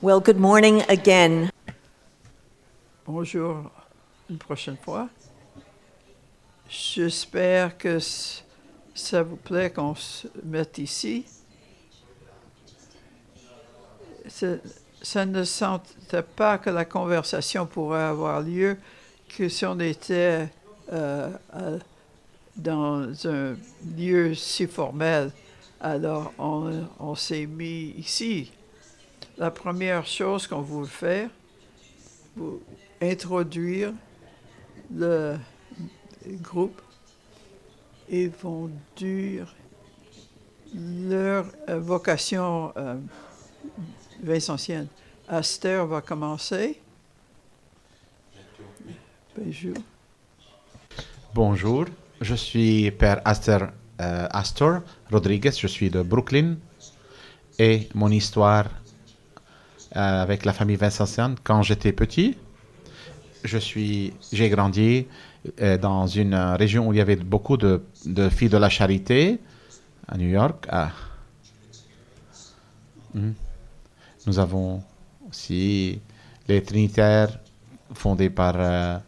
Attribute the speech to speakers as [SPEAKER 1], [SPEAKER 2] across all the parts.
[SPEAKER 1] Well, good morning again.
[SPEAKER 2] Bonjour une prochaine fois. J'espère que ça vous plaît qu'on se mette ici. Ça ne sentait pas que la conversation pourrait avoir lieu que si on était dans un lieu si formel. Alors, on s'est mis ici. La première chose qu'on veut faire, vous introduire le groupe. Ils vont dire leur vocation vincentienne. Esther va commencer. Bonjour.
[SPEAKER 3] Bonjour, je suis Père Astor Rodriguez, je suis de Brooklyn et mon histoire avec la famille vincentienne, quand j'étais petit, j'ai grandi dans une région où il y avait beaucoup de filles de la charité à New York. Nous avons aussi les Trinitaires fondés par un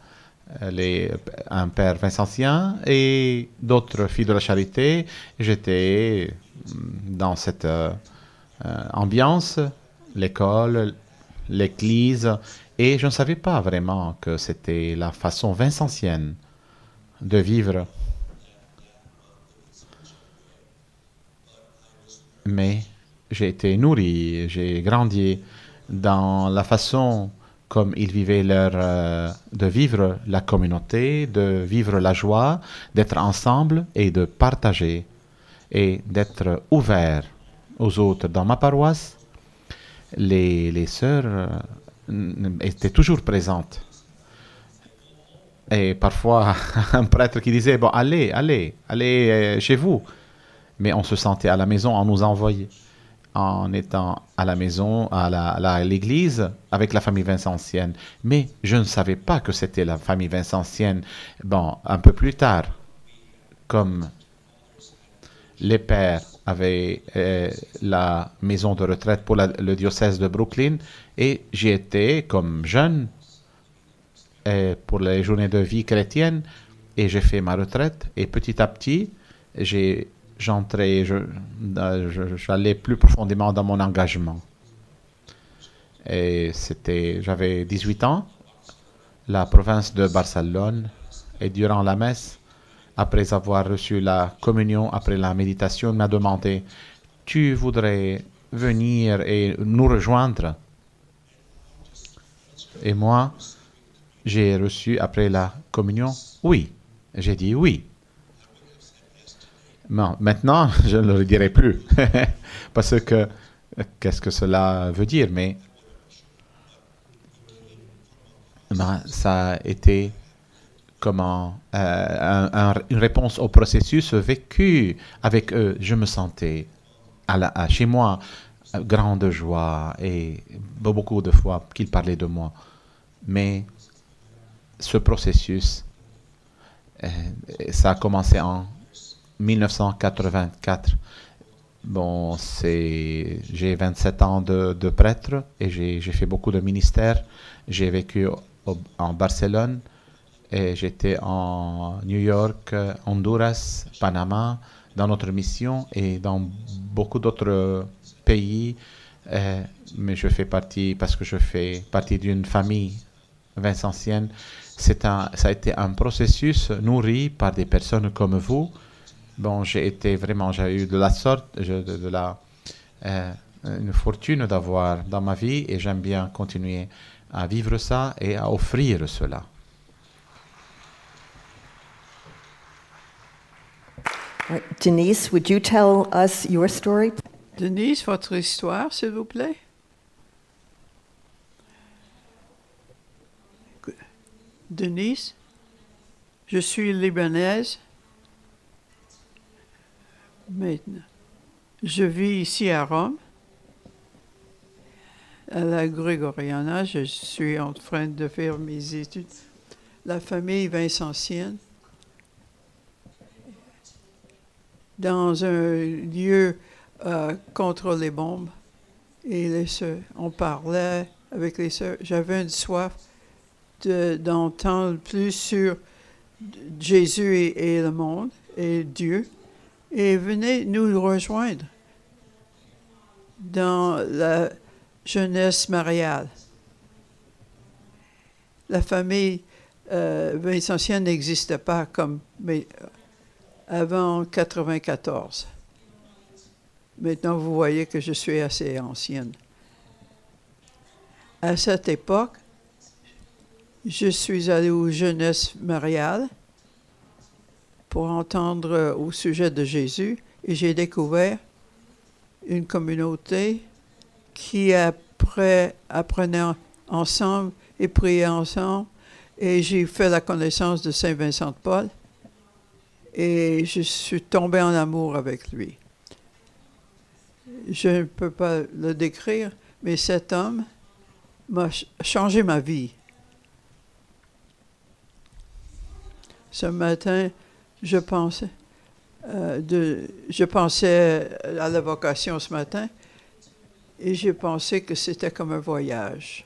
[SPEAKER 3] père vincentien et d'autres filles de la charité. J'étais dans cette ambiance, l'école, l'église, et je ne savais pas vraiment que c'était la façon vincentienne de vivre. Mais j'ai été nourri, j'ai grandi dans la façon comme ils vivaient de vivre la communauté, de vivre la joie, d'être ensemble et de partager et d'être ouvert aux autres. Dans ma paroisse, les sœurs étaient toujours présentes. Et parfois, un prêtre qui disait, bon, allez chez vous. Mais on se sentait à la maison, on nous envoyait. En étant à la maison, à l'église, avec la famille vincentienne. Mais je ne savais pas que c'était la famille vincentienne. Bon, un peu plus tard, comme les pères avaient la maison de retraite pour le diocèse de Brooklyn, et j'y étais comme jeune pour les journées de vie chrétienne, et j'ai fait ma retraite, et petit à petit, j'entrais, j'allais plus profondément dans mon engagement. Et j'avais 18 ans, la province de Barcelone, et durant la messe, après avoir reçu la communion, après la méditation, il m'a demandé, tu voudrais venir et nous rejoindre? Et moi, j'ai reçu après la communion, oui. J'ai dit oui. Non, maintenant, je ne le dirai plus. Parce que, qu'est-ce que cela veut dire? Mais ça a été comment une réponse au processus vécu avec eux. Je me sentais chez moi grande joie et beaucoup de fois qu'ils parlaient de moi. Mais ce processus, ça a commencé en 1984. Bon, j'ai 27 ans de prêtre et j'ai fait beaucoup de ministères. J'ai vécu en Barcelone et j'étais en New York, Honduras, Panama, dans notre mission et dans beaucoup d'autres pays. Mais je fais partie, parce que je fais partie d'une famille vincentienne. Ça a été un processus nourri par des personnes comme vous. Bon, j'ai eu de la sorte, une fortune d'avoir dans ma vie et j'aime bien continuer à vivre ça et à offrir cela.
[SPEAKER 1] Right. Denise, would you tell us your story?
[SPEAKER 2] Denise, votre histoire, s'il vous plaît. Denise, je suis libanaise. Maintenant, je vis ici à Rome, à la Grégoriana. Je suis en train de faire mes études. La famille vincentienne, dans un lieu contre les bombes. Et les sœurs, on parlait avec les sœurs. J'avais une soif d'entendre plus sur Jésus et le monde et Dieu. Et venez nous rejoindre dans la jeunesse mariale. La famille vincentienne n'existait pas comme avant 94. Maintenant, vous voyez que je suis assez ancienne. À cette époque, je suis allée aux jeunesses mariales pour entendre au sujet de Jésus et j'ai découvert une communauté qui apprenait ensemble et priait ensemble. Et j'ai fait la connaissance de Saint Vincent de Paul et je suis tombée en amour avec lui. Je ne peux pas le décrire, mais cet homme m'a changé ma vie. Ce matin, je pensais à la vocation ce matin et j'ai pensé que c'était comme un voyage.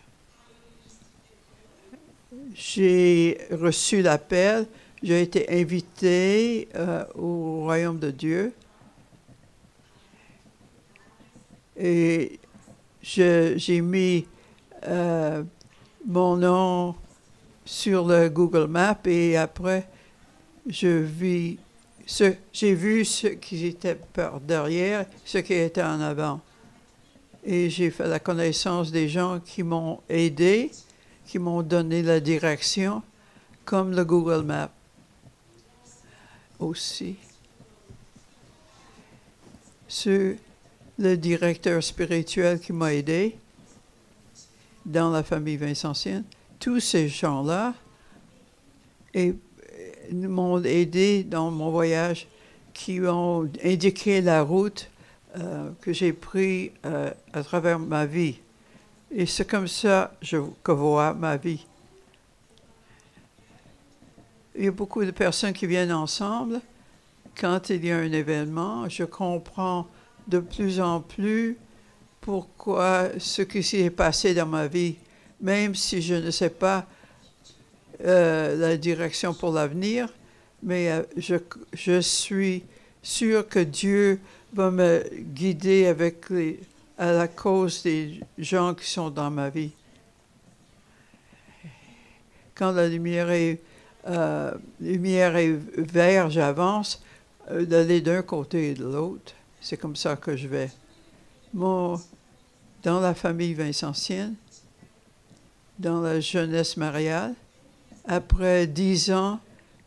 [SPEAKER 2] J'ai reçu l'appel, j'ai été invité au royaume de Dieu et j'ai mis mon nom sur le Google Maps et après j'ai vu ce qui était par derrière, ce qui était en avant. Et j'ai fait la connaissance des gens qui m'ont aidé, qui m'ont donné la direction, comme le Google Maps aussi. Le directeur spirituel qui m'a aidé dans la famille vincentienne, tous ces gens-là m'ont aidé dans mon voyage, qui ont indiqué la route que j'ai prise à travers ma vie. Et c'est comme ça que vois ma vie. Il y a beaucoup de personnes qui viennent ensemble. Quand il y a un événement, je comprends de plus en plus pourquoi ce qui s'est passé dans ma vie, même si je ne sais pas la direction pour l'avenir, mais je suis sûr que Dieu va me guider à la cause des gens qui sont dans ma vie. Quand la lumière est verte, j'avance d'aller d'un côté et de l'autre. C'est comme ça que je vais. Dans la famille vincentienne, dans la jeunesse mariale, après 10 ans,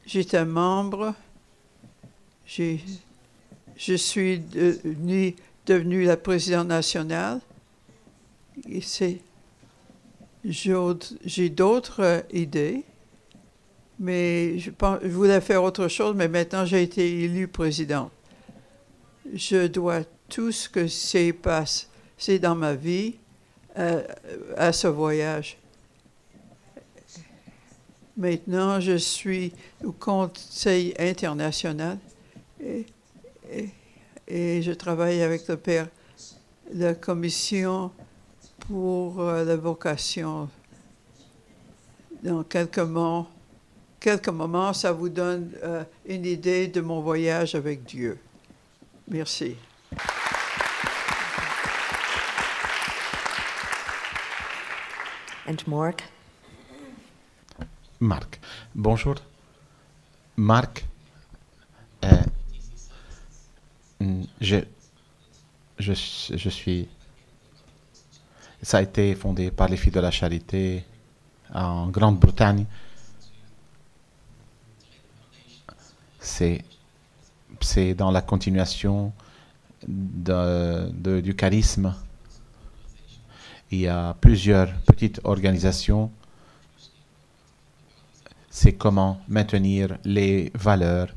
[SPEAKER 2] j'étais membre. Je suis devenue la présidente nationale. Et j'ai d'autres idées, mais je voulais faire autre chose, mais maintenant j'ai été élue présidente. Je dois tout ce que s'est passé dans ma vie à ce voyage. Maintenant, je suis au Conseil international et je travaille avec le Père, la commission pour la vocation. Dans quelques moments, ça vous donne une idée de mon voyage avec Dieu. Merci.
[SPEAKER 1] And Mark?
[SPEAKER 3] Marc. Bonjour. Marc, je suis... Ça a été fondé par les Filles de la Charité en Grande-Bretagne. C'est dans la continuation du charisme. Il y a plusieurs petites organisations. C'est comment maintenir les valeurs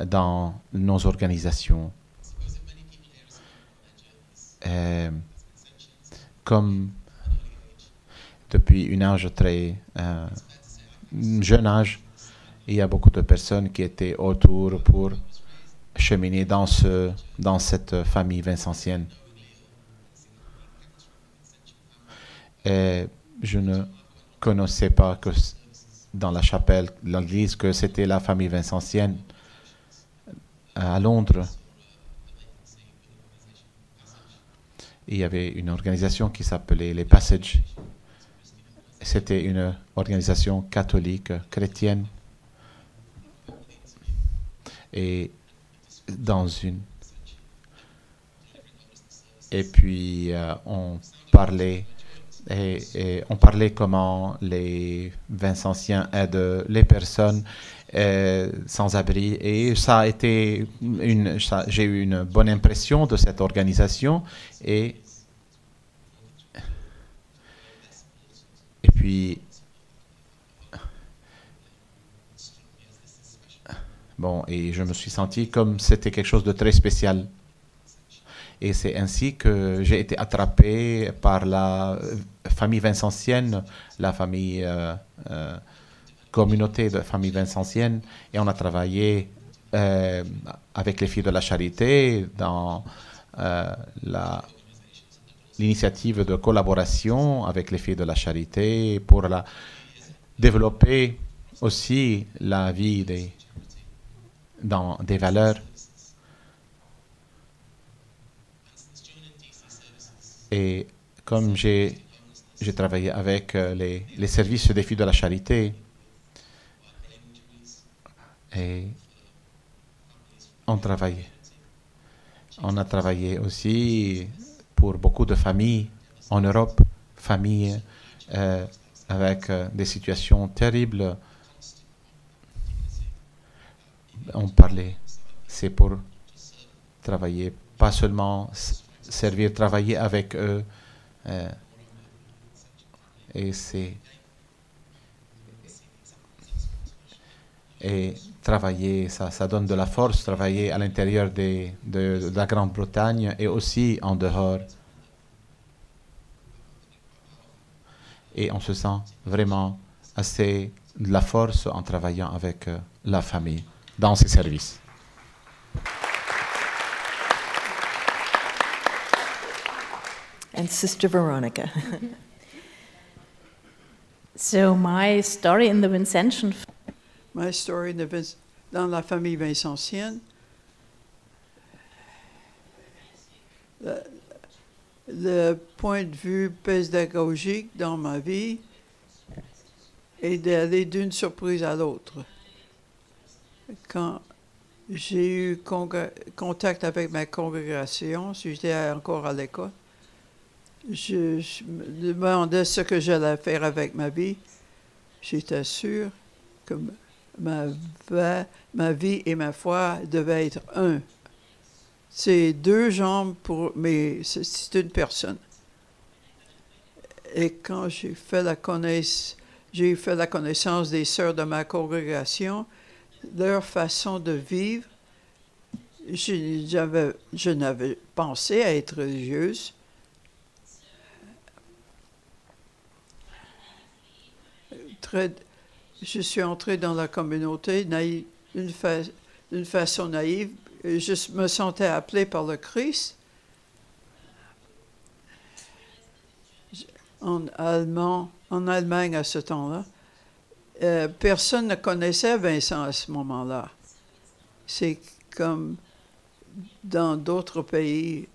[SPEAKER 3] dans nos organisations. Comme depuis un âge très jeune âge, il y a beaucoup de personnes qui étaient autour pour cheminer dans cette famille vincentienne. Et je ne connaissais pas que dans la chapelle, l'église, que c'était la famille vincentienne à Londres. Il y avait une organisation qui s'appelait les Passages. C'était une organisation catholique, chrétienne. Et et puis on parlait on parlait comment les Vincentiens aident les personnes sans abri, et ça a été j'ai eu une bonne impression de cette organisation, et puis bon, et je me suis senti comme c'était quelque chose de très spécial. Et c'est ainsi que j'ai été attrapé par la famille vincentienne, la famille communauté de famille vincentienne, et on a travaillé avec les filles de la charité dans l'initiative de collaboration avec les filles de la charité pour développer aussi la vie dans des valeurs. Et comme j'ai travaillé avec les services des filles de la charité, et on a travaillé aussi pour beaucoup de familles en Europe, familles avec des situations terribles. On parlait, c'est pour travailler, pas seulement servir, travailler avec eux, et travailler, ça donne de la force, travailler à l'intérieur de la Grande-Bretagne et aussi en dehors. Et on se sent vraiment assez de la force en travaillant avec la famille dans ces services.
[SPEAKER 1] And Sister Veronica.
[SPEAKER 4] So my story in the Vincentian
[SPEAKER 2] My story dans la famille vincentienne, le point de vue pédagogique dans ma vie est d'aller d'une surprise à l'autre. Quand j'ai eu contact avec ma congrégation, j'étais encore à l'école, je me demandais ce que j'allais faire avec ma vie. J'étais sûr que ma vie et ma foi devaient être un. C'est deux jambes mais c'est une personne. Et quand j'ai fait la connaissance des sœurs de ma congrégation, leur façon de vivre, je n'avais pensé à être religieuse. Je suis entrée dans la communauté d'une façon naïve. Je me sentais appelée par le Christ. En Allemagne à ce temps-là, personne ne connaissait Vincent à ce moment-là. C'est comme dans d'autres pays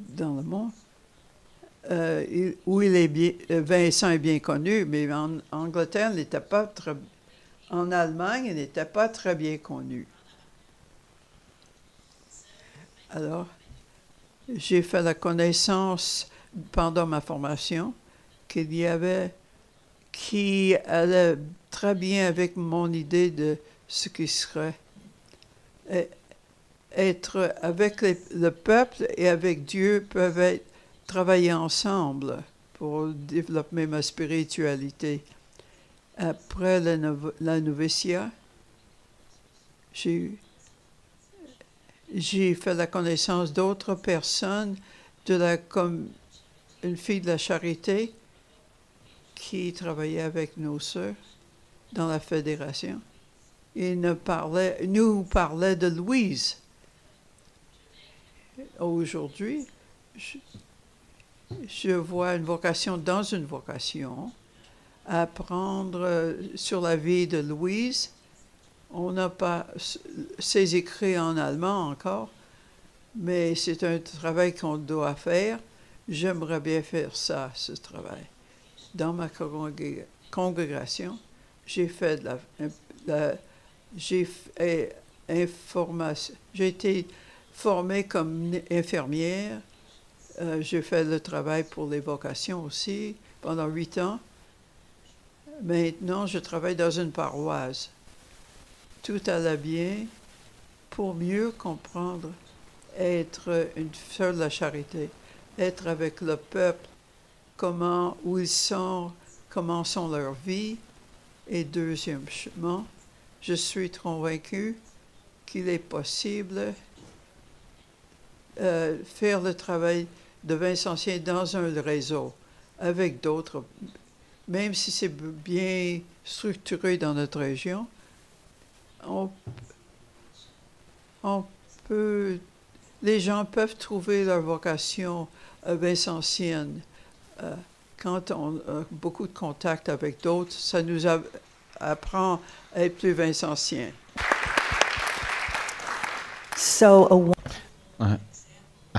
[SPEAKER 2] dans le monde. Où Vincent est bien connu, mais en Angleterre, il n'était pas très, en Allemagne, il n'était pas très bien connu. Alors, j'ai fait la connaissance pendant ma formation qu'il y avait qui allait très bien avec mon idée de ce qui serait être avec le peuple et avec Dieu peuvent travailler ensemble pour développer ma spiritualité. Après la noviciat, j'ai fait la connaissance d'autres personnes, comme une fille de la charité qui travaillait avec nos sœurs dans la fédération. Il nous parlait de Louise. Aujourd'hui, je vois une vocation dans une vocation, apprendre sur la vie de Louise. On n'a pas ses écrits en allemand encore, mais c'est un travail qu'on doit faire. J'aimerais bien faire ça, ce travail. Dans ma congrégation, j'ai fait j'ai été formée comme infirmière. J'ai fait le travail pour les vocations aussi pendant 8 ans. Maintenant, je travaille dans une paroisse. Tout allait bien pour mieux comprendre, être une sœur de la charité, être avec le peuple, où ils sont, comment sont leurs vies. Et deuxièmement, je suis convaincue qu'il est possible faire le travail de Vincentien dans un réseau avec d'autres, même si c'est bien structuré dans notre région. Les gens peuvent trouver leur vocation vincentienne. Quand on a beaucoup de contact avec d'autres, ça nous apprend à être plus vincentien.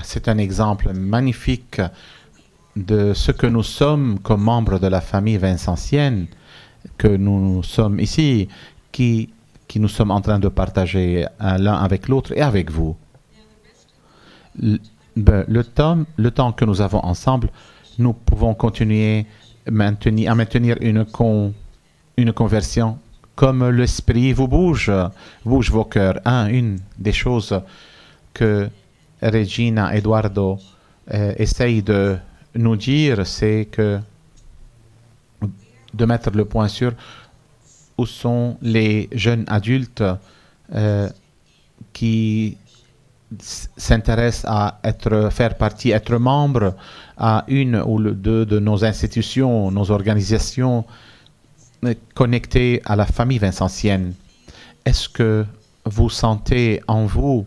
[SPEAKER 3] C'est un exemple magnifique de ce que nous sommes comme membres de la famille vincentienne, que nous sommes ici, qui nous sommes en train de partager l'un avec l'autre et avec vous. Le temps que nous avons ensemble, nous pouvons continuer à maintenir une conversion comme l'esprit vous bouge vos cœurs. Une des choses que Regina Eduardo essaye de nous dire, c'est que de mettre le point sur où sont les jeunes adultes qui s'intéressent à faire partie, être membre à une ou deux de nos institutions, nos organisations connectées à la famille vincentienne. Est-ce que vous sentez en vous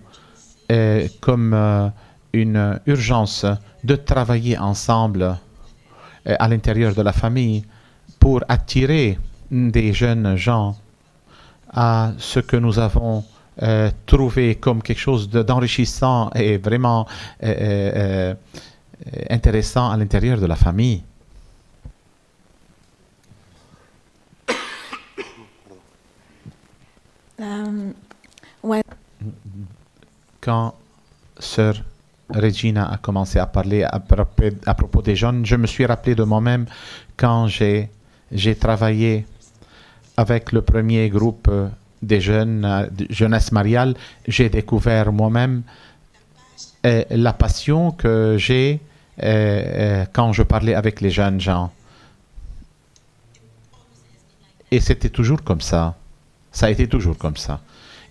[SPEAKER 3] comme une urgence de travailler ensemble à l'intérieur de la famille pour attirer des jeunes gens à ce que nous avons trouvé comme quelque chose d'enrichissant et vraiment intéressant à l'intérieur de la famille? Quand Sœur Regina a commencé à parler à propos des jeunes, je me suis rappelé de moi-même quand j'ai travaillé avec le premier groupe des jeunes, jeunesse mariale. J'ai découvert moi-même la passion que j'ai quand je parlais avec les jeunes gens. Et c'était toujours comme ça. Ça a été toujours comme ça.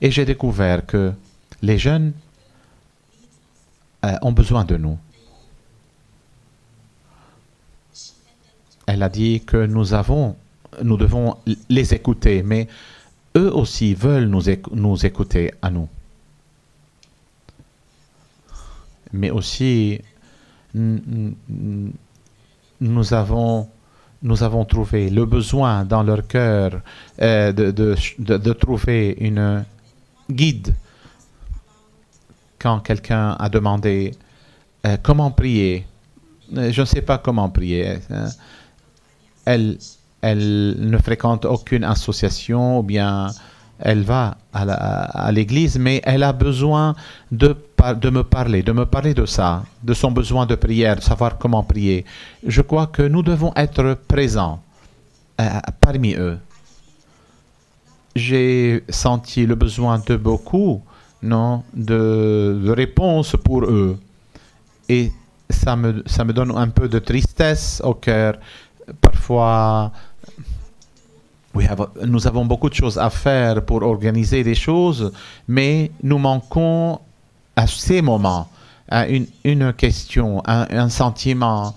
[SPEAKER 3] Et j'ai découvert que les jeunes ont besoin de nous. Elle a dit que nous devons les écouter, mais eux aussi veulent nous écouter à nous. Mais aussi, nous avons trouvé le besoin dans leur cœur de trouver une guide. Quand quelqu'un a demandé comment prier, je ne sais pas comment prier. Elle ne fréquente aucune association ou bien elle va à l'église, mais elle a besoin de me parler de ça, de son besoin de prière, de savoir comment prier. Je crois que nous devons être présents parmi eux. J'ai senti le besoin de beaucoup, de réponses pour eux. Et ça me donne un peu de tristesse au cœur. Parfois, nous avons beaucoup de choses à faire pour organiser des choses, mais nous manquons à ces moments une question, un sentiment,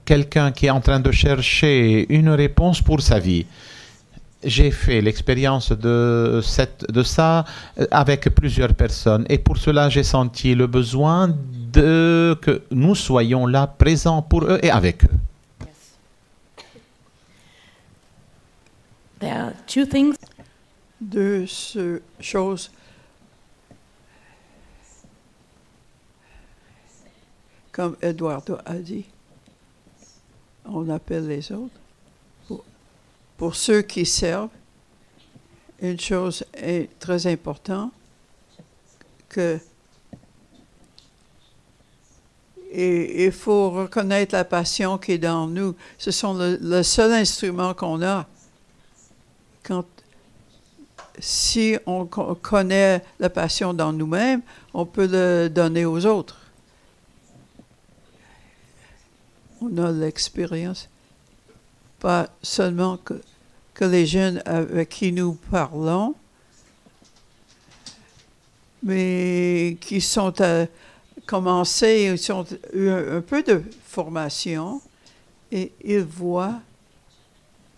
[SPEAKER 3] quelqu'un qui est en train de chercher une réponse pour sa vie. j'ai fait l'expérience de ça avec plusieurs personnes et pour cela j'ai senti le besoin de que nous soyons là présents pour eux et avec eux.
[SPEAKER 4] There are two things.
[SPEAKER 2] Deux choses. Comme Eduardo a dit, on appelle les autres. Pour ceux qui servent, une chose est très importante, et il faut reconnaître la passion qui est dans nous. Ce sont le seul instrument qu'on a. Si on connaît la passion dans nous-mêmes, on peut le donner aux autres. On a l'expérience, pas seulement que les jeunes avec qui nous parlons, mais qui sont à commencer, ils ont eu un peu de formation et ils voient,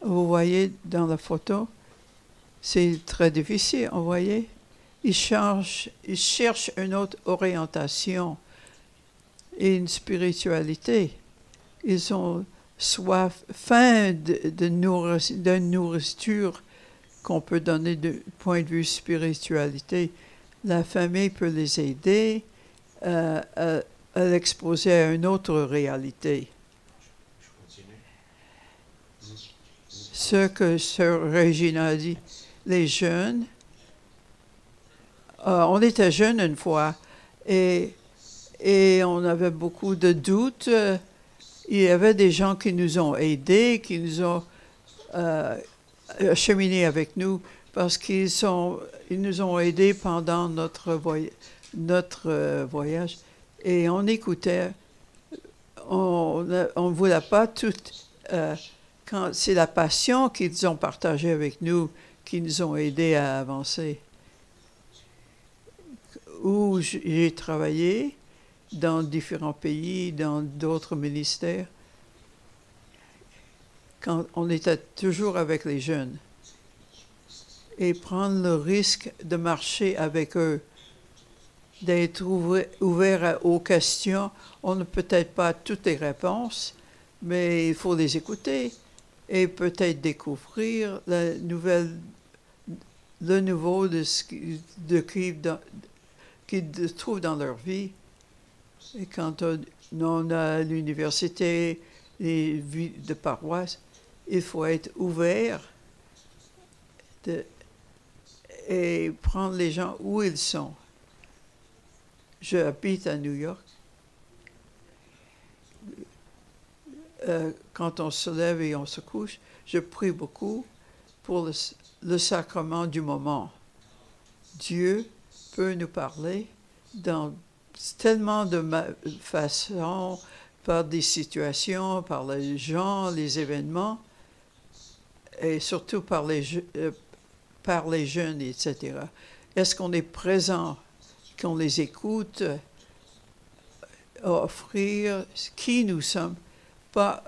[SPEAKER 2] vous voyez dans la photo, c'est très difficile, vous voyez, ils cherchent une autre orientation et une spiritualité. Ils ont soif, faim de nourriture qu'on peut donner du point de vue spiritualité. La famille peut les aider à l'exposer à une autre réalité. Ce que Sœur Regina a dit, les jeunes, on était jeunes une fois et on avait beaucoup de doutes. Il y avait des gens qui nous ont aidés, qui nous ont cheminé avec nous parce qu'ils nous ont aidés pendant notre voyage. Et on écoutait, on ne voulait pas tout. Quand c'est la passion qu'ils ont partagée avec nous qui nous ont aidés à avancer. Où j'ai travaillé, dans différents pays, dans d'autres ministères, quand on était toujours avec les jeunes et prendre le risque de marcher avec eux, d'être ouvert aux questions. On n'a peut-être pas toutes les réponses, mais il faut les écouter et peut-être découvrir le nouveau de ce qu'ils trouvent dans leur vie. Et quand on a l'université, les vies de paroisse, il faut être ouvert et prendre les gens où ils sont. Je habite à New York. Quand on se lève et on se couche, je prie beaucoup pour le sacrement du moment. Dieu peut nous parler dans tellement de façons, par des situations, par les gens, les événements, et surtout par les jeunes, etc. Est-ce qu'on est présent, qu'on les écoute, offrir qui nous sommes, pas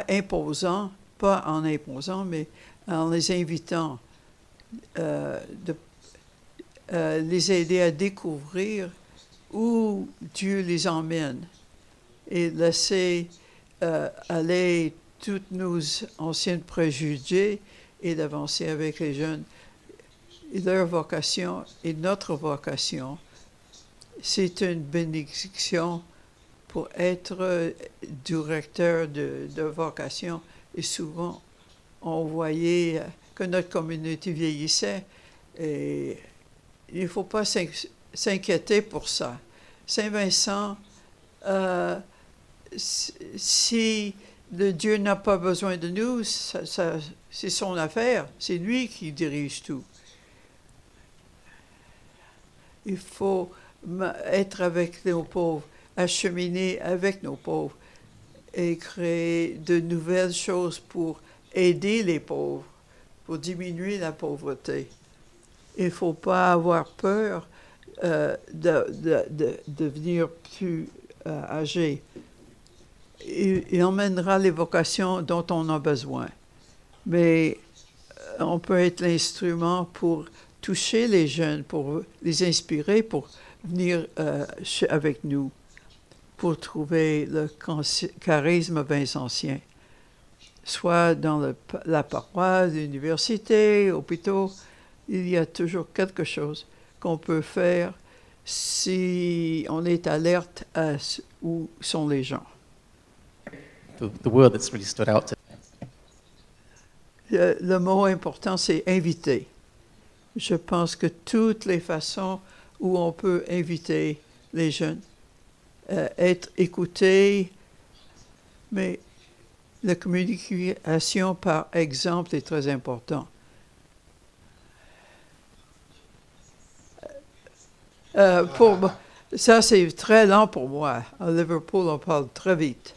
[SPEAKER 2] imposant, pas en imposant, mais en les invitant, les aider à découvrir où Dieu les emmène et laisser aller tous nos anciens préjugés et d'avancer avec les jeunes. Et leur vocation et notre vocation, c'est une bénédiction pour être directeur de vocation. Et souvent, on voyait que notre communauté vieillissait et il ne faut pas s'inquiéter pour ça. Saint-Vincent, si le Dieu n'a pas besoin de nous, c'est son affaire. C'est lui qui dirige tout. Il faut être avec nos pauvres, acheminer avec nos pauvres et créer de nouvelles choses pour aider les pauvres, pour diminuer la pauvreté. Il ne faut pas avoir peur de devenir plus âgé. Il emmènera les vocations dont on a besoin. Mais on peut être l'instrument pour toucher les jeunes, pour les inspirer, pour venir avec nous, pour trouver le charisme vincentien, soit dans la paroisse, l'université, hôpitaux. Il y a toujours quelque chose qu'on peut faire si on est alerte à où sont les gens.
[SPEAKER 5] The word that's really stood out to
[SPEAKER 2] Le mot important, c'est inviter. Je pense que toutes les façons où on peut inviter les jeunes, être écoutés, mais la communication par exemple est très important. Ça, c'est très lent pour moi. À Liverpool, on parle très vite.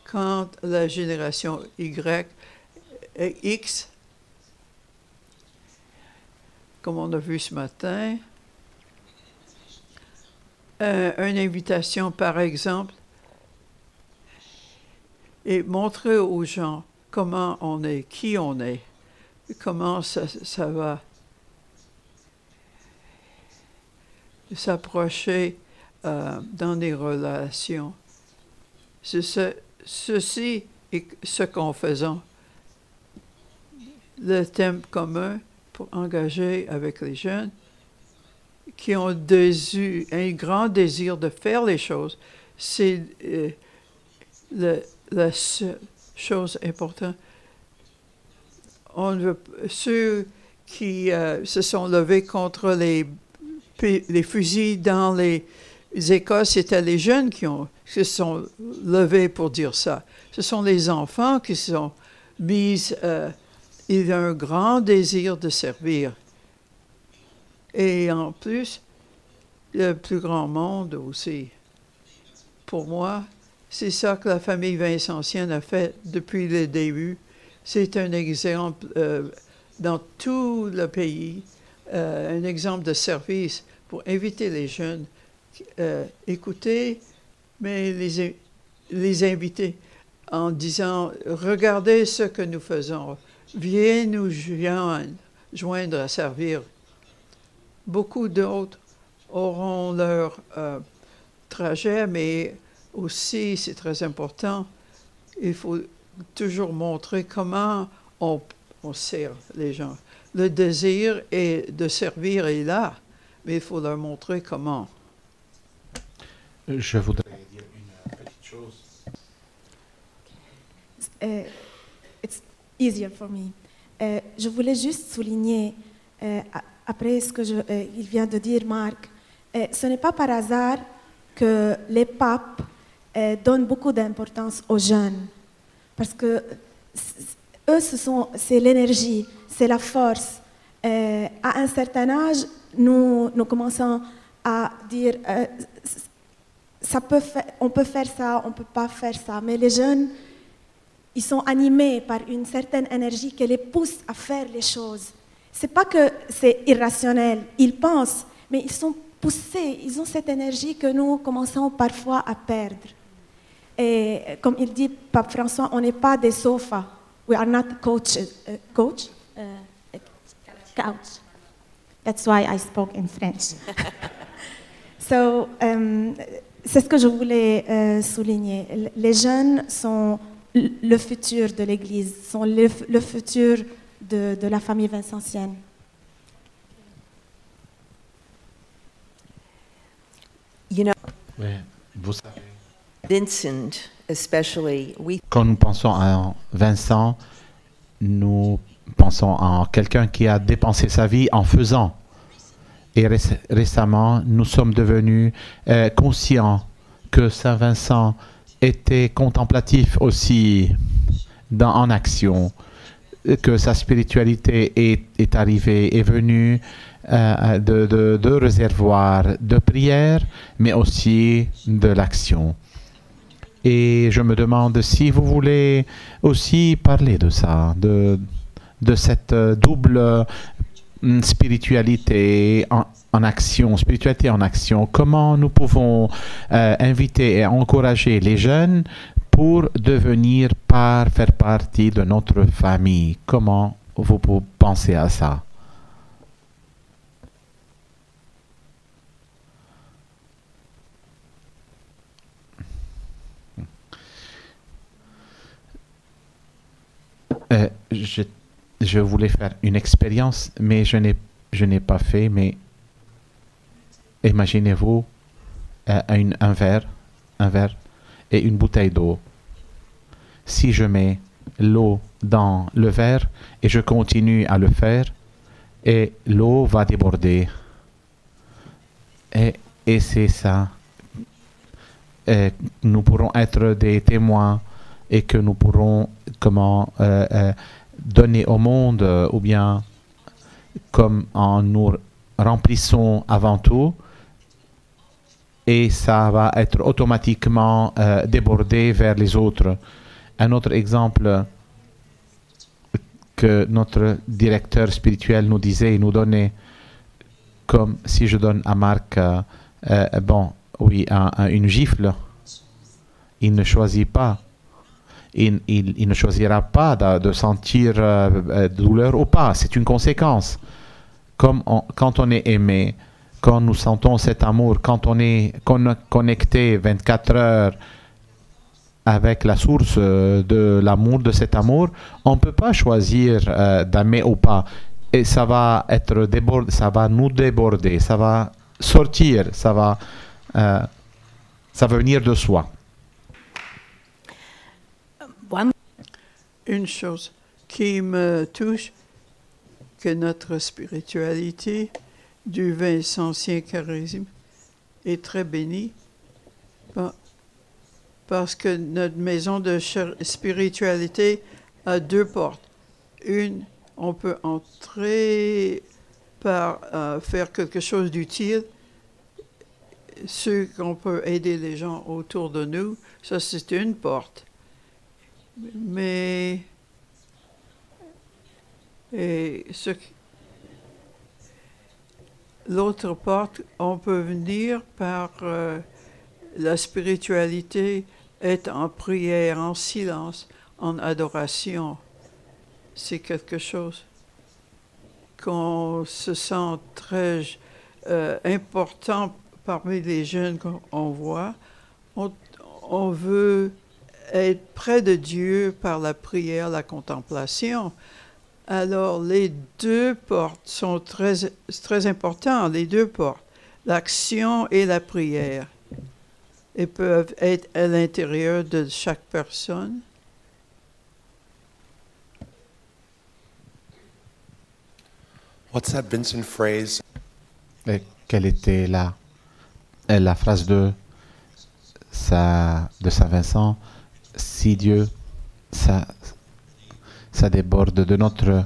[SPEAKER 2] Quand la génération X, comme on a vu ce matin, une invitation par exemple, et montrer aux gens comment on est, qui on est, comment ça va s'approcher dans des relations. Ceci est ce qu'on faisons. Le thème commun pour engager avec les jeunes qui ont un grand désir de faire les choses, c'est la seule chose importante. Ceux qui se sont levés contre les fusils dans les écoles, c'était les jeunes qui se sont levés pour dire ça. Ce sont les enfants qui se sont mis. Il y a un grand désir de servir. Et en plus, le plus grand monde aussi. Pour moi, c'est ça que la famille vincentienne a fait depuis le début. C'est un exemple dans tout le pays, un exemple de service pour inviter les jeunes, écouter, mais les inviter en disant « Regardez ce que nous faisons, viens nous joindre à servir ». Beaucoup d'autres auront leur trajet, mais aussi, c'est très important, il faut toujours montrer comment on sert les gens. Le désir de servir est là, mais il faut leur montrer comment.
[SPEAKER 3] Je voudrais dire une petite chose.
[SPEAKER 6] It's easier for me. Je voulais juste souligner, après ce que il vient de dire Marc, ce n'est pas par hasard que les papes donnent beaucoup d'importance aux jeunes, parce que eux, c'est l'énergie, c'est la force. À un certain âge, nous commençons à dire on peut faire ça, on ne peut pas faire ça, mais les jeunes, ils sont animés par une certaine énergie qui les pousse à faire les choses. Ce n'est pas que c'est irrationnel, ils pensent, mais ils sont poussés, ils ont cette énergie que nous commençons parfois à perdre. Et comme il dit, Pape François, on n'est pas des sofas. We are not couch. Couch. That's why I spoke in French. So, c'est ce que je voulais souligner. Les jeunes sont le futur de l'Église, sont le futur de la famille vincentienne.
[SPEAKER 1] You know,
[SPEAKER 3] Ouais, vous savez.
[SPEAKER 1] Vincent, especially,
[SPEAKER 3] Quand nous pensons à Vincent, nous pensons à quelqu'un qui a dépensé sa vie en faisant. Et récemment, nous sommes devenus conscients que Saint Vincent était contemplatif aussi en action, que sa spiritualité est arrivée, est venue de réservoirs de prière, mais aussi de l'action. Et je me demande si vous voulez aussi parler de ça, de cette double spiritualité en action, spiritualité en action. Comment nous pouvons inviter et encourager les jeunes pour devenir faire partie de notre famille. Comment vous pensez à ça? Je voulais faire une expérience, mais je n'ai pas fait. Mais imaginez-vous un verre et une bouteille d'eau. Si je mets l'eau dans le verre et je continue à le faire, et l'eau va déborder. Et c'est ça. Nous pourrons être des témoins et que nous pourrons donner au monde, ou bien comme en nous remplissons avant tout, et ça va être automatiquement débordé vers les autres. Un autre exemple que notre directeur spirituel nous disait et nous donnait, comme si je donne à Marc une gifle, il ne choisit pas. Il ne choisira pas de sentir douleur ou pas. C'est une conséquence. Quand on est aimé, quand nous sentons cet amour, quand on est connecté 24 heures avec la source de l'amour, de cet amour, on ne peut pas choisir d'aimer ou pas. Et ça va ça va nous déborder, ça va sortir, ça va venir de soi.
[SPEAKER 2] Une chose qui me touche, que notre spiritualité du Vincentien charisme est très bénie, parce que notre maison de spiritualité a deux portes. Une, on peut entrer par faire quelque chose d'utile, ceux qu'on peut aider les gens autour de nous, ça c'est une porte. Mais l'autre porte, on peut venir par la spiritualité, être en prière, en silence, en adoration. C'est quelque chose qu'on se sent très important parmi les jeunes qu'on voit. On veut être près de Dieu par la prière, la contemplation. Alors, les deux portes sont très importantes, les deux portes, l'action et la prière, et peuvent être à l'intérieur de chaque personne.
[SPEAKER 7] What's that Vincent phrase?
[SPEAKER 3] Et quelle était la phrase de Saint Vincent? Si Dieu, ça déborde de notre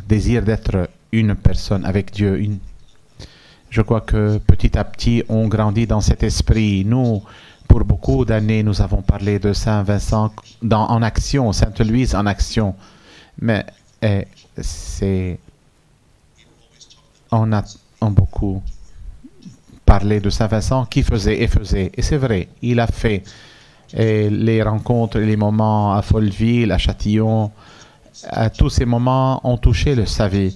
[SPEAKER 3] désir d'être une personne avec Dieu. Je crois que petit à petit, on grandit dans cet esprit. Nous, pour beaucoup d'années, nous avons parlé de Saint Vincent en action, Sainte Louise en action. Mais on a beaucoup parlé de Saint Vincent qui faisait. Et c'est vrai, il a fait. Et les rencontres, les moments à Folleville, à Châtillon, tous ces moments ont touché sa vie,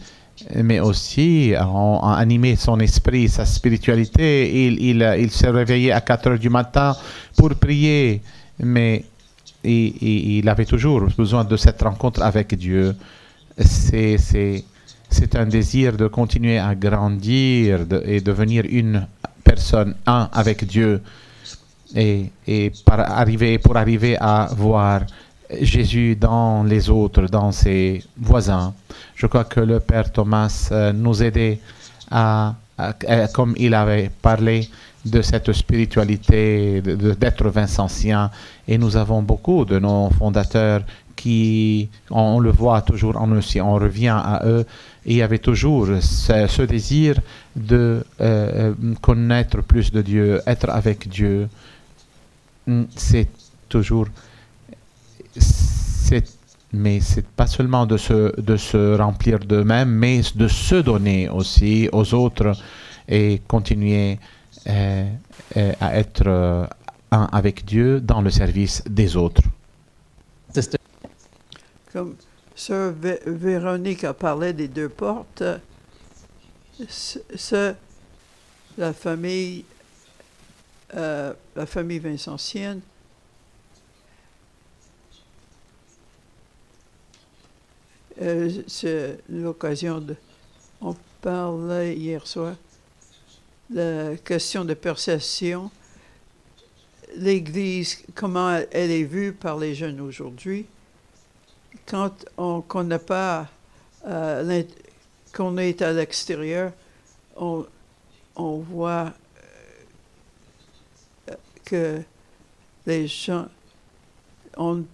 [SPEAKER 3] mais aussi ont animé son esprit, sa spiritualité. Il s'est réveillé à 4 heures du matin pour prier, mais il avait toujours besoin de cette rencontre avec Dieu. C'est un désir de continuer à grandir et devenir une personne, avec Dieu. Et pour arriver à voir Jésus dans les autres, dans ses voisins. Je crois que le Père Thomas nous aidait comme il avait parlé de cette spiritualité, d'être vincentien. Et nous avons beaucoup de nos fondateurs qui, on le voit toujours, on revient à eux. Et il y avait toujours ce désir de connaître plus de Dieu, être avec Dieu. C'est toujours, mais c'est pas seulement de se remplir d'eux-mêmes, mais de se donner aussi aux autres et continuer à être un avec Dieu dans le service des autres.
[SPEAKER 5] Sister,
[SPEAKER 2] Comme Sœur Véronique a parlé des deux portes, la famille vincentienne, c'est l'occasion de... On parlait hier soir de la question de perception. L'Église, comment elle est vue par les jeunes aujourd'hui. Quand qu'on n'a pas, qu'on est à l'extérieur, on voit que les gens, on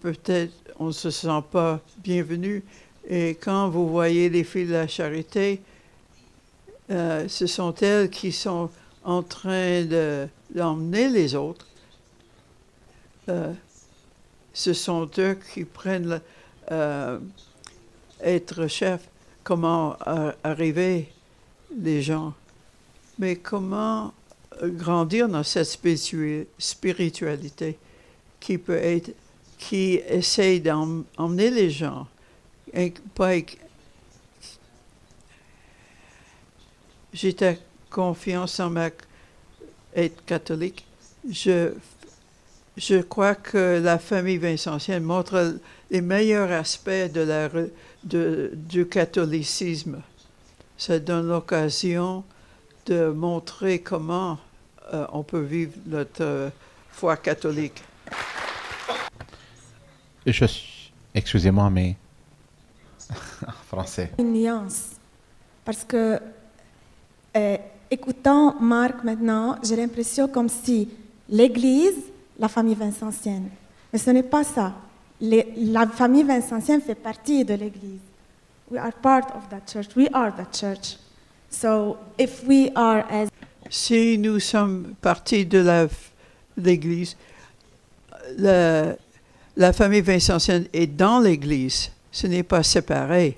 [SPEAKER 2] ne se sent pas bienvenus. Et quand vous voyez les filles de la charité, ce sont elles qui sont en train d'emmener les autres. Ce sont eux qui prennent être chef, comment arriver les gens. Mais comment grandir dans cette spiritualité qui peut être, qui essaye d'emmener les gens, et pas j'étais confiance en être catholique. Je crois que la famille vincentienne montre les meilleurs aspects du catholicisme. Ça donne l'occasion de montrer comment on peut vivre notre foi catholique.
[SPEAKER 3] Excusez-moi, mais en français.
[SPEAKER 6] Une nuance. Parce que, écoutant Marc maintenant, j'ai l'impression comme si l'Église, la famille vincentienne. Mais ce n'est pas ça. La famille vincentienne fait partie de l'Église. We are part of that church. We are the church. So if we are as...
[SPEAKER 2] Si nous sommes partie de l'Église, la famille vincentienne est dans l'Église. Ce n'est pas séparé.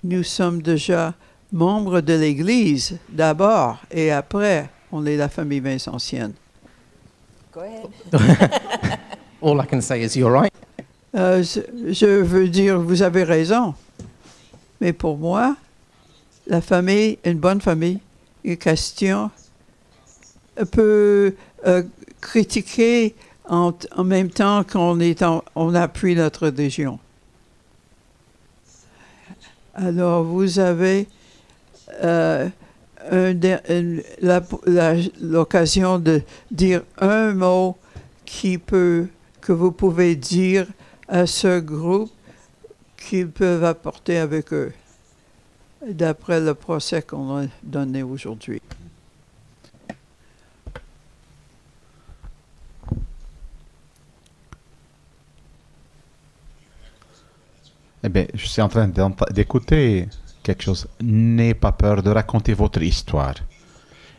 [SPEAKER 2] Nous sommes déjà membres de l'Église d'abord et après, on est la famille vincentienne.
[SPEAKER 1] Go ahead.
[SPEAKER 5] all I can say is you're right.
[SPEAKER 2] Je veux dire, vous avez raison. Mais pour moi, la famille, une bonne famille, une question peut critiquer en même temps qu'on appuie notre religion. Alors, vous avez l'occasion de dire un mot que vous pouvez dire à ce groupe qu'ils peuvent apporter avec eux, d'après le procès qu'on a donné aujourd'hui.
[SPEAKER 3] Eh bien, je suis en train d'écouter quelque chose. N'ayez pas peur de raconter votre histoire.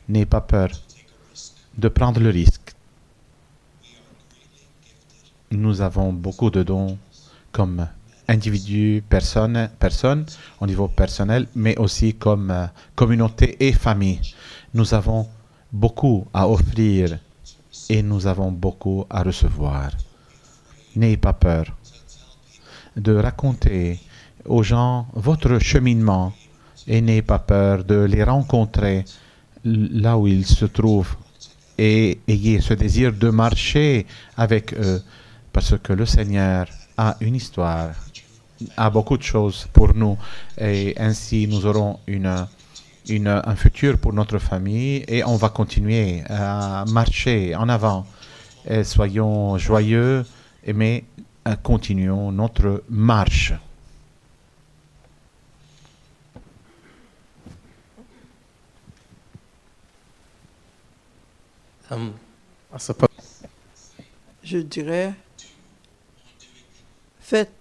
[SPEAKER 3] N'ayez pas peur de prendre le risque. Nous avons beaucoup de dons comme individus, personnes, au niveau personnel, mais aussi comme communauté et famille. Nous avons beaucoup à offrir et nous avons beaucoup à recevoir. N'ayez pas peur de raconter aux gens votre cheminement et n'ayez pas peur de les rencontrer là où ils se trouvent et ayez ce désir de marcher avec eux parce que le Seigneur a une histoire, a beaucoup de choses pour nous et ainsi nous aurons un futur pour notre famille et on va continuer à marcher en avant. Et soyons joyeux, mais continuons notre marche.
[SPEAKER 5] I suppose
[SPEAKER 2] Je dirais, faites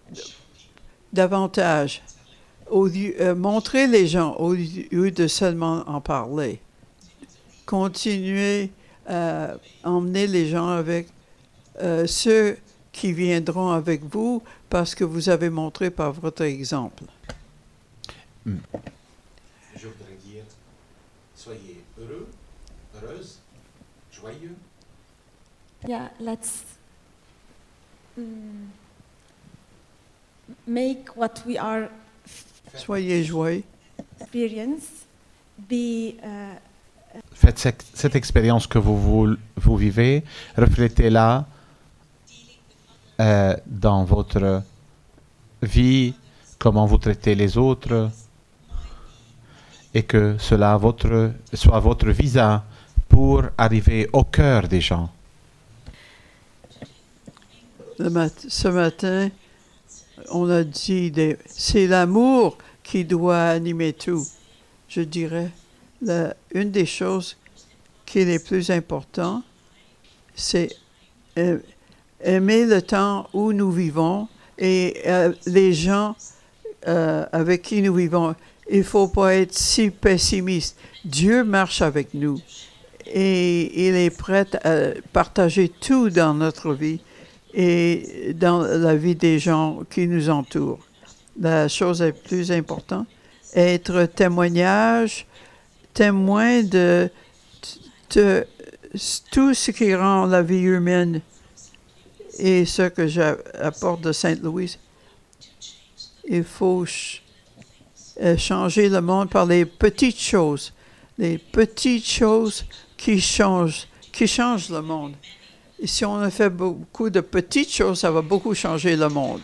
[SPEAKER 2] davantage, montrez les gens au lieu de seulement en parler. Continuez à emmener les gens avec ceux qui viendront avec vous parce que vous avez montré par votre exemple.
[SPEAKER 3] Je voudrais dire, soyez heureux, heureuse, joyeux
[SPEAKER 6] Yeah, let's make what we are
[SPEAKER 2] Soyez joyeux.
[SPEAKER 6] experience be
[SPEAKER 3] Faites cette expérience que vous vivez, reflétez-la dans votre vie, comment vous traitez les autres, et que cela soit votre visa pour arriver au cœur des gens.
[SPEAKER 2] Ce matin, on a dit c'est l'amour qui doit animer tout. Je dirais, une des choses qui est les plus importantes, c'est aimer le temps où nous vivons et les gens avec qui nous vivons. Il ne faut pas être si pessimiste. Dieu marche avec nous et il est prêt à partager tout dans notre vie et dans la vie des gens qui nous entourent. La chose la plus importante, être témoin de tout ce qui rend la vie humaine et ce que j'apporte de Sainte-Louise. Il faut changer le monde par les petites choses qui changent le monde. Et si on a fait beaucoup de petites choses, ça va beaucoup changer le monde.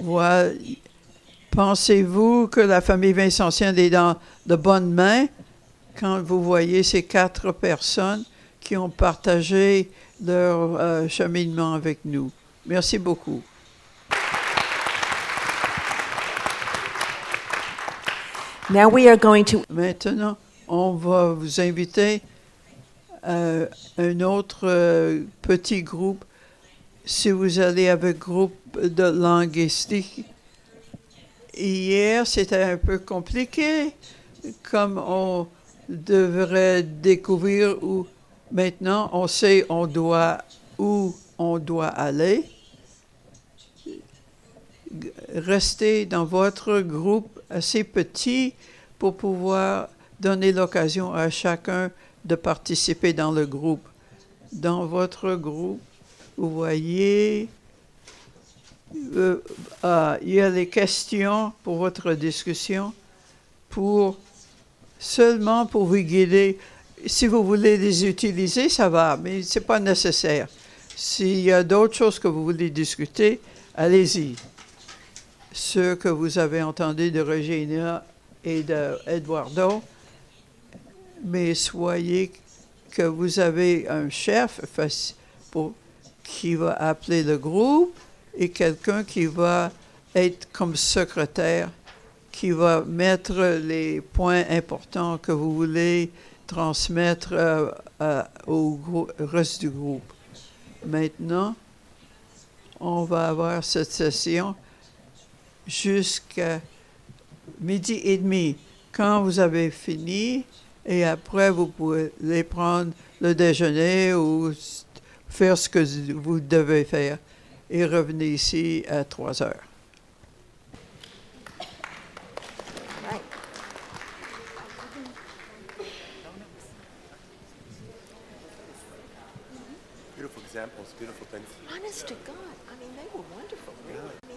[SPEAKER 2] Voilà. Pensez-vous que la famille Vincentienne est dans de bonnes mains quand vous voyez ces 4 personnes qui ont partagé leur cheminement avec nous? Merci beaucoup.
[SPEAKER 1] Now we are going to
[SPEAKER 2] Maintenant, on va vous inviter à un autre petit groupe. Si vous allez avec groupe de linguistique, hier, c'était un peu compliqué, comme on devrait découvrir où maintenant on sait où on doit aller. Restez dans votre groupe assez petit pour pouvoir donner l'occasion à chacun de participer dans le groupe. Dans votre groupe, vous voyez, il y a les questions pour votre discussion, seulement pour vous guider. Si vous voulez les utiliser, ça va, mais ce n'est pas nécessaire. S'il y a d'autres choses que vous voulez discuter, allez-y. Ce que vous avez entendu de Regina et d'Eduardo, mais soyez que vous avez un chef qui va appeler le groupe et quelqu'un qui va être comme secrétaire, qui va mettre les points importants que vous voulez transmettre au reste du groupe. Maintenant, on va avoir cette session jusqu'à 12h30. Quand vous avez fini, et après, vous pouvez prendre le déjeuner ou faire ce que vous devez faire et revenez ici à 3h.
[SPEAKER 7] Beautiful examples, beautiful things.
[SPEAKER 1] honest to God, I mean, they were wonderful.
[SPEAKER 7] Yeah.